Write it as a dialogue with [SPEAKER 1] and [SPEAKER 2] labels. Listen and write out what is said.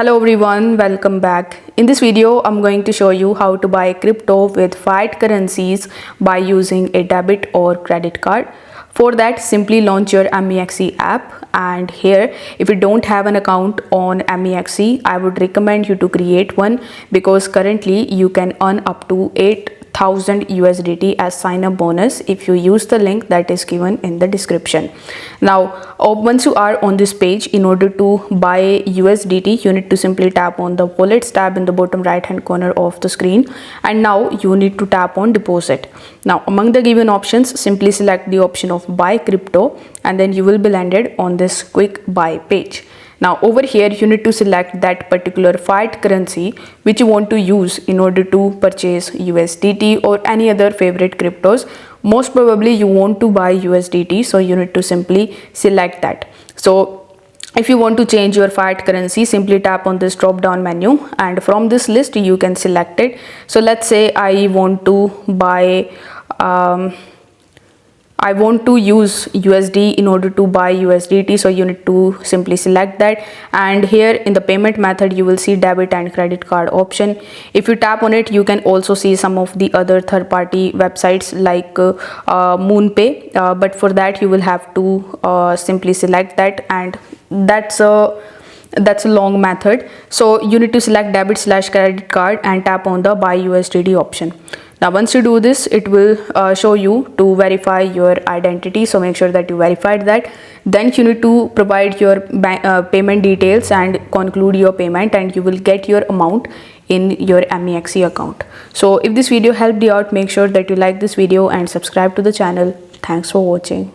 [SPEAKER 1] Hello everyone, welcome back. In this video, I'm going to show you how to buy crypto with fiat currencies by using a debit or credit card. For that, simply launch your MEXC app, and here if you don't have an account on MEXC, I would recommend you to create one because currently you can earn up to 8,000 USDT as sign up bonus if you use the link that is given in the description. Now once you are on this page, in order to buy USDT, you need to simply tap on the wallets tab in the bottom right hand corner of the screen, and now you need to tap on deposit. Now among the given options, simply select the option of buy crypto, and then you will be landed on this quick buy page. Now over here you need to select that particular fiat currency which you want to use in order to purchase USDT or any other favorite cryptos. Most probably you want to buy USDT, so you need to simply select that. So if you want to change your fiat currency, simply tap on this drop down menu, and from this list you can select it. So let's say I want to buy I want to use USD in order to buy USDT, so you need to simply select that, and here in the payment method you will see debit and credit card option. If you tap on it, you can also see some of the other third-party websites like MoonPay, but for that you will have to simply select that, and that's a long method. So you need to select debit/credit card and tap on the buy USDT option. Now once you do this, it will show you to verify your identity, so make sure that you verified that. Then you need to provide your payment details and conclude your payment, and you will get your amount in your MEXC account. So if this video helped you out, make sure that you like this video and subscribe to the channel. Thanks for watching.